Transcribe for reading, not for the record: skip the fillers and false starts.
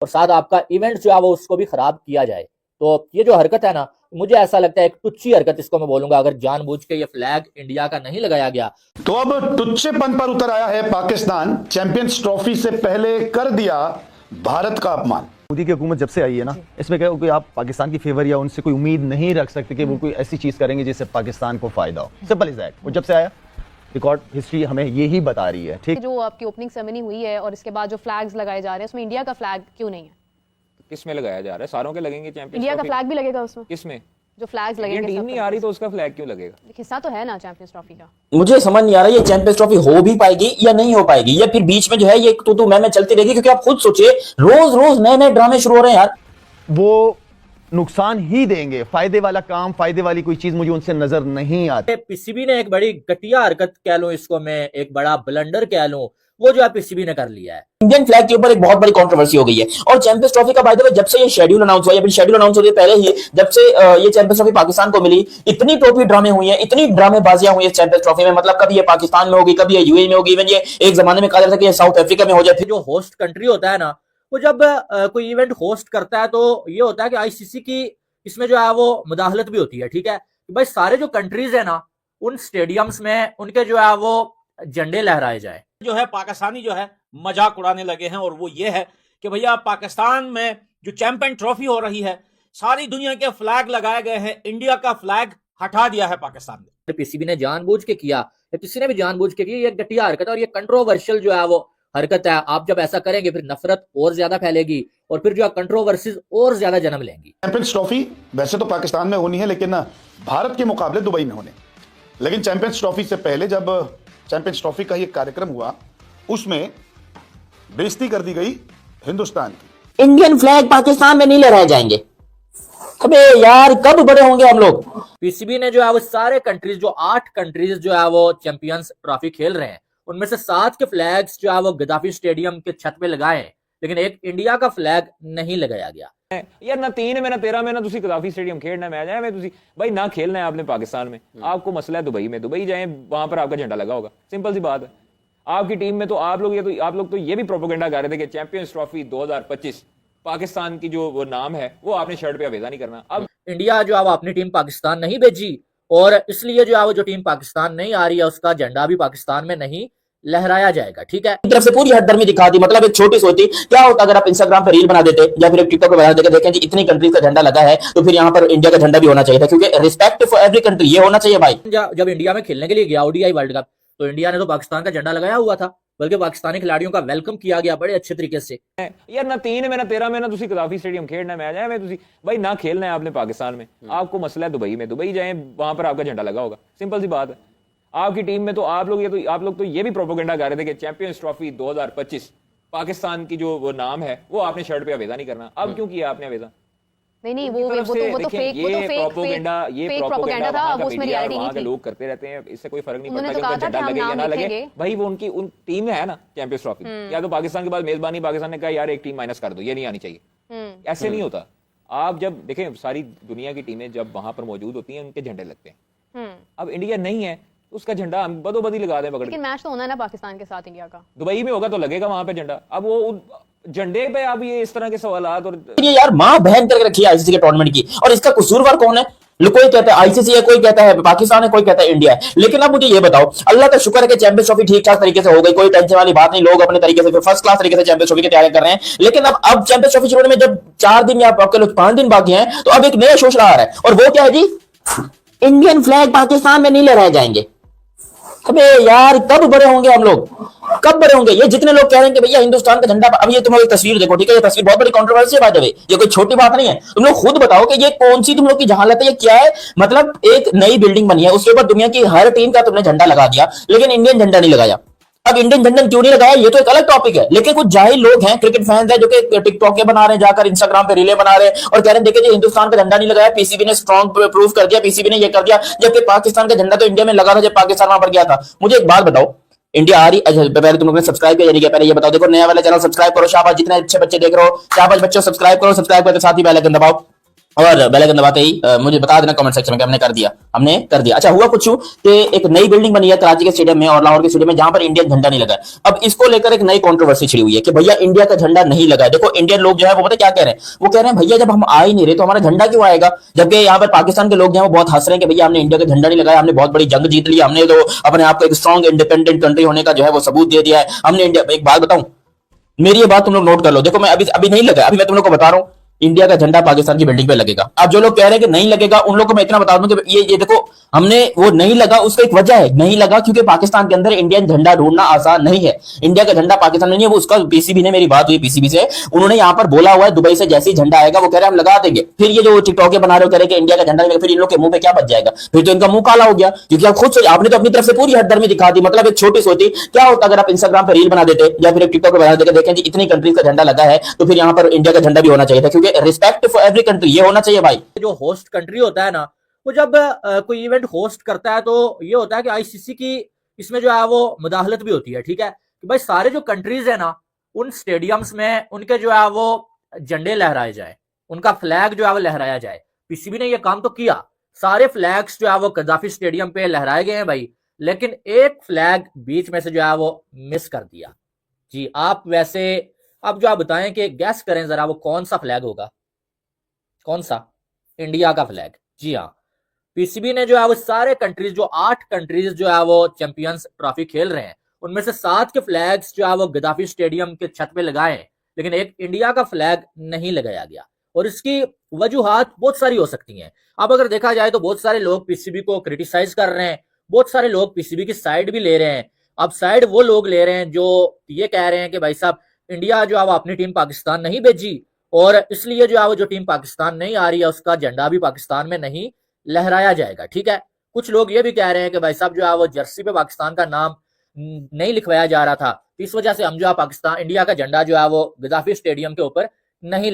और साथ आपका इवेंट जो है वो उसको भी खराब किया जाए। तो ये जो हरकत है ना, मुझे ऐसा लगता है एक टुच्ची हरकत इसको मैं बोलूंगा, अगर जानबूझ के ये फ्लैग इंडिया का नहीं लगाया गया। तो अब टुच्चेपन पर उतर आया है पाकिस्तान। चैंपियंस ट्रॉफी से पहले कर दिया भारत का अपमान। मोदी की हुकूमत जब से आई है ना, इसमें क्या कोई आप पाकिस्तान की फेवर या उनसे कोई उम्मीद नहीं रख सकते कि वो कोई ऐसी चीज करेंगे जिससे पाकिस्तान को फायदा हो। Simple is that. वो जब से आया, रिकॉर्ड हिस्ट्री हमें यही बता रही है। ठीक, जो आपकी ओपनिंग सेरेमनी हुई है और इसके बाद जो फ्लैग्स लगाए जा रहे हैं उसमें इंडिया का फ्लैग क्यों नहीं है? किस में लगाया जा रहा है? सारों के लगेंगे चैंपियंस इंडिया का फ्लैग भी लगेगा उसमें? किसमें? जो फ्लैग्स लगेंगे, टीम नहीं आ रही तो उसका फ्लैग क्यों लगेगा? हिस्सा तो है ना चैंपियंस ट्रॉफी का। मुझे समझ नहीं आ रहा ये चैंपियंस ट्रॉफी हो भी पाएगी या नहीं हो पाएगी, या फिर बीच में जो है ये तू मैं चलती रहेगी। क्योंकि आप खुद सोचिए, रोज रोज नए नए ड्रामे शुरू हो रहे हैं यार। वो नुकसान ही देंगे। फायदे वाला काम, फायदे वाली कोई चीज मुझे उनसे नजर नहीं आती। पीसीबी ने एक बड़ी घटिया हरकत कह लूं इसको मैं, एक बड़ा ब्लंडर कह लूं, वो जो है पीसीबी ने कर लिया है। इंडियन फ्लैग के ऊपर एक बहुत बड़ी कंट्रोवर्सी हो गई है। और चैंपियंस ट्रॉफी का बाय द वे जब से ये शेड्यूल अनाउंस हुआ, या फिर शेड्यूल अनाउंस होने पहले ही जब से ये चैंपियंस ट्रॉफी पाकिस्तान को मिली, इतनी ट्रॉफी ड्रामे हुई हैं, इतनी ड्रामेबाजियां हुई है चैंपियंस ट्रॉफी में। मतलब कभी ये पाकिस्तान में होगी, कभी ये यूएई में होगी, इवन ये एक जमाने में कहा जाता था कि ये साउथ अफ्रीका में हो जाए। फिर जो होस्ट कंट्री होता है ना, वो जब कोई इवेंट होस्ट करता है तो ये होता है कि आईसीसी की इसमें जो है वो मुदाखलत भी होती है। ठीक है, भाई सारे जो कंट्रीज है ना, उन स्टेडियम्स में उनके जो है वो झंडे लहराए जाए। जो है पाकिस्तानी जो है मजाक उड़ाने लगे हैं, और वो ये है कि भैया पाकिस्तान में जो चैंपियन ट्रॉफी हो रही है, सारी दुनिया के फ्लैग लगाए गए हैं, इंडिया का फ्लैग हटा दिया है पाकिस्तान ने। पीसीबी ने जानबूझ के किया या किसी ने भी जानबूझ के किया, ये घटिया हरकत है और ये कंट्रोवर्शियल जो है वो हरकत है। आप जब ऐसा करेंगे फिर नफरत और ज्यादा फैलेगी और फिर जो है कंट्रोवर्सीज और ज्यादा जन्म लेंगी। चैंपियंस ट्रॉफी वैसे तो पाकिस्तान में होनी है, लेकिन भारत के मुकाबले दुबई में होने। लेकिन चैंपियंस ट्रॉफी से पहले जब चैंपियंस ट्रॉफी का ये कार्यक्रम हुआ, उसमें बेइज्जती कर दी गई हिंदुस्तान की। इंडियन फ्लैग पाकिस्तान में नहीं लहराए जाएंगे। अबे यार, कब बड़े होंगे हम लोग। पीसीबी ने जो है वो सारे कंट्रीज, जो 8 कंट्रीज जो है वो चैंपियंस ट्रॉफी खेल रहे हैं, उनमें से 7 के फ्लैग्स जो है वो गद्दाफी स्टेडियम के छत पे लगाए, लेकिन एक इंडिया का फ्लैग नहीं लगाया गया। यार ना 3 में ना 13 में ना तुसी गद्दाफी स्टेडियम खेलना मैच है, तुसी भाई ना खेलना है आपने पाकिस्तान में। आपको मसला है दुबई में, दुबई जाए, वहां पर आपका झंडा लगा होगा। सिंपल सी बात है। आपकी टीम में तो आप लोग तो ये भी प्रोपेगेंडा कर रहे थे कि चैंपियंस ट्रॉफी 2025 पाकिस्तान की जो वो नाम है वो आपने शर्ट पे आवेदन नहीं करना। अब इंडिया जो है वो अपनी टीम पाकिस्तान नहीं भेजी, और इसलिए जो है वो जो टीम पाकिस्तान नहीं आ रही है उसका झंडा भी पाकिस्तान में नहीं लहराया जाएगा। ठीक है, तरफ से पूरी हठधर्मी दिखा दी। मतलब एक छोटी सोती क्या होता अगर आप इंस्टाग्राम पर रील बना देते या फिर एक टिकटॉक पर बना देते, देखें जी इतनी कंट्रीज का झंडा लगा है तो फिर यहाँ पर इंडिया का झंडा भी होना चाहिए था, क्योंकि रिस्पेक्ट फॉर एवरी कंट्री ये होना चाहिए भाई। जब इंडिया में खेलने के लिए गया ओडीआई वर्ल्ड कप, तो इंडिया ने तो पाकिस्तान का झंडा लगाया हुआ था, बल्कि पाकिस्तानी खिलाड़ियों का वेलकम किया गया बड़े अच्छे तरीके से। यार ना 3 में ना 13 में ना तुसी गद्दाफी स्टेडियम खेलना मैच है, तुसी भाई ना खेलना है आपने पाकिस्तान में। आपको मसला है दुबई में, दुबई जाए, वहां पर आपका झंडा लगा होगा। सिंपल सी बात है। आपकी टीम में तो आप लोग तो ये भी प्रोपेगेंडा कर रहे थे कि चैंपियंस ट्रॉफी 2025 पाकिस्तान की जो वो नाम है वो आपने शर्ट पे आवेदन नहीं करना। अब क्यों किया आपने आवेदन? नहीं वो तो फेक प्रोपेगेंडा था। अब उसमें रियलिटी नहीं थी। लोग करते रहते हैं, इससे कोई फर्क नहीं पड़ता कि उनका झंडा लगे या ना लगे। भाई वो उनकी टीम है ना चैंपियंस ट्रॉफी, या तो पाकिस्तान के बाद मेजबानी पाकिस्तान ने कहा यार एक टीम माइनस कर दो, ये नहीं आनी चाहिए। ऐसे नहीं होता। आप जब देखें सारी दुनिया की टीमें जब वहां पर मौजूद होती हैं उनके झंडे लगते हैं। अब इंडिया नहीं है, उसका झंडा हम बदोबदी लगा दें पकड़ के। लेकिन मैच तो होना है ना पाकिस्तान के साथ इंडिया का। दुबई में होगा तो लगेगा वहां पे झंडा। अब वो झंडे पे आप ये इस तरह के सवालात और ये यार मां बहन करके रखी है आईसीसी के टूर्नामेंट की, और इसका कसूरवार कौन है? कोई कहता है आईसीसी है, कोई कहता है पाकिस्तान है, कोई कहता है इंडिया है। लेकिन अब मुझे ये बताओ, अल्लाह का शुक्र है कि चैंपियंस ट्रॉफी ठीक ठाक तरीके से हो गई, कोई टेंशन वाली बात नहीं। लोग अपने तरीके से फर्स्ट क्लास तरीके से चैंपियंस ट्रॉफी की तैयारी कर रहे हैं। लेकिन अब चैंपियंस ट्रॉफी शुरू में जब 4 दिन या आपके लोग 5 दिन बाकी हैं, तो अब एक नया शोषण आ रहा है, और वो क्या है जी? इंडियन फ्लैग पाकिस्तान में नहीं लहराए जाएंगे। अबे यार, कब बड़े होंगे हम लोग, कब बड़े होंगे? ये जितने लोग कह रहे हैं कि भैया हिंदुस्तान का झंडा, अब ये तुम लोग तस्वीर देखो, ठीक है, ये तस्वीर बहुत बड़ी कंट्रोवर्सी है बात है, ये कोई छोटी बात नहीं है। तुम लोग खुद बताओ कि ये कौन सी तुम लोग की जहालत है, ये क्या है? मतलब एक नई बिल्डिंग बनी है, उसके ऊपर दुनिया की हर टीम का तुमने झंडा लगा दिया, लेकिन इंडियन झंडा नहीं लगाया। अब इंडियन झंडा क्यों नहीं लगाया, ये तो एक अलग टॉपिक है। लेकिन कुछ जाहिल लोग हैं, क्रिकेट फैंस हैं, जो कि टिकटॉक के बना रहे हैं, जाकर इंस्टाग्राम पे रीले बना रहे हैं और कह रहे हैं देखिए जी हिंदुस्तान का झंडा नहीं लगाया, पीसीबी ने स्ट्रॉन्ग प्रूफ कर दिया, पीसीबी ने ये कर दिया, जबकि पाकिस्तान का झंडा तो इंडिया में लगा था जब पाकिस्तान वहां पर गया था। मुझे एक बात बताओ, इंडिया आ रही, पहले तुम लोगों ने सब्सक्राइब किया नहीं किया? पहले ये बताओ। देखो नया वाला चैनल सब्सक्राइब करो, शाबाश, जितने अच्छे बच्चे देख रहे हो शाबाश बच्चों, सब्सक्राइब करो, सब्सक्राइब करके साथ ही बेल आइकन दबाओ। और बेल आइकन दबाते ही मुझे बता देना कमेंट सेक्शन में कि हमने कर दिया। अच्छा, हुआ कुछ कि एक नई बिल्डिंग बनी है कराची के स्टेडियम में और लाहौर के स्टेडियम में, जहां पर इंडियन झंडा नहीं लगा है। अब इसको लेकर एक नई कंट्रोवर्सी छिड़ी हुई है कि भैया इंडिया का झंडा नहीं लगा है। देखो इंडियन लोग जो है वो पता क्या कह रहे हैं, वो कह रहे हैं भैया जब हम आ ही नहीं रहे तो हमारा झंडा क्यों आएगा। जबकि यहाँ पर पाकिस्तान के लोग जो है वो बहुत हंस रहे हैं कि भैया हमने इंडिया का झंडा नहीं लगाया, हमने बहुत बड़ी जंग जीत ली, हमने तो अपने आप को एक स्ट्रॉन्ग इंडिपेंडेंट कंट्री होने का जो है वो सबूत दे दिया है हमने इंडिया। एक बात बताऊं, मेरी ये बात तुम लोग नोट कर लो। देखो मैं अभी नहीं लगा, अभी मैं तुम लोग को बता रहा हूं इंडिया का झंडा पाकिस्तान की बिल्डिंग पे लगेगा। अब जो लोग कह रहे हैं कि नहीं लगेगा, उन लोगों को मैं इतना बता दूं कि ये देखो हमने वो नहीं लगा, उसका एक वजह है, नहीं लगा क्योंकि पाकिस्तान के अंदर इंडियन झंडा ढूंढना आसान नहीं है। इंडिया का झंडा पाकिस्तान में नहीं है, वो उसका पीसीबी ने, मेरी बात हुई पीसीबी से, उन्होंने यहां पर बोला हुआ है दुबई से जैसे ही झंडा आएगा वो कह रहे हैं हम लगा देंगे। फिर ये जो टिकटॉक बना रहे हो कह रहे हैं कि इंडिया का झंडा लगेगा, फिर इन लोग के मुंह पे क्या बच जाएगा, फिर तो इनका मुंह काला हो गया। क्योंकि आप खुद आपने तो अपनी तरफ से पूरी हटदर्मी दिखा दी। मतलब एक छोटी सोती क्या होता अगर आप इंस्टाग्राम पर रील बना देते या फिर टिकटॉक पर बना देते, देखें जी इतनी कंट्रीज का झंडा लगा है तो फिर यहाँ पर इंडिया का झंडा भी होना चाहिए था, क्योंकि रिस्पेक्ट फॉर एवरी कंट्री ये होना चाहिए भाई। जो होस्ट कंट्री होता है ना, वो जब कोई इवेंट होस्ट करता है तो ये होता है कि आईसीसी की इसमें जो है वो मुदाखलत भी होती है। ठीक है कि भाई सारे जो कंट्रीज है ना, उन स्टेडियम्स में उनके जो है वो झंडे लहराए जाए, उनका फ्लैग जो है वो लहराया जाए। पीसीबी ने ये काम तो किया, सारे फ्लैग्स जो है वो कदाफी स्टेडियम पे लहराए गए हैं भाई, लेकिन एक फ्लैग बीच में से जो है वो मिस कर दिया। जी आप वैसे अब जो आप बताएं कि गैस करें जरा वो कौन सा फ्लैग होगा, कौन सा? इंडिया का फ्लैग। जी हाँ, पीसीबी ने जो है वो सारे कंट्रीज, जो 8 कंट्रीज जो है वो चैंपियंस ट्रॉफी खेल रहे हैं, उनमें से 7 के फ्लैग्स जो है वो गद्दाफी स्टेडियम के छत पे लगाए हैं, लेकिन एक इंडिया का फ्लैग नहीं लगाया गया। और इसकी वजूहात बहुत सारी हो सकती हैं। अब अगर देखा जाए तो बहुत सारे लोग पीसीबी को क्रिटिसाइज कर रहे हैं, बहुत सारे लोग पीसीबी की साइड भी ले रहे हैं। अब साइड वो लोग ले रहे हैं जो ये कह रहे हैं कि भाई साहब इंडिया जो है वो अपनी टीम पाकिस्तान नहीं भेजी और इसलिए जो है वो जो टीम पाकिस्तान नहीं आ रही है उसका झंडा भी पाकिस्तान में नहीं लहराया जाएगा। ठीक है, कुछ लोग ये भी कह रहे हैं कि भाई साहब जो है वो जर्सी पे पाकिस्तान का नाम नहीं लिखवाया जा रहा था, इस वजह से हम जो है पाकिस्तान इंडिया का झंडा जो है वो गद्दाफी स्टेडियम के ऊपर नहीं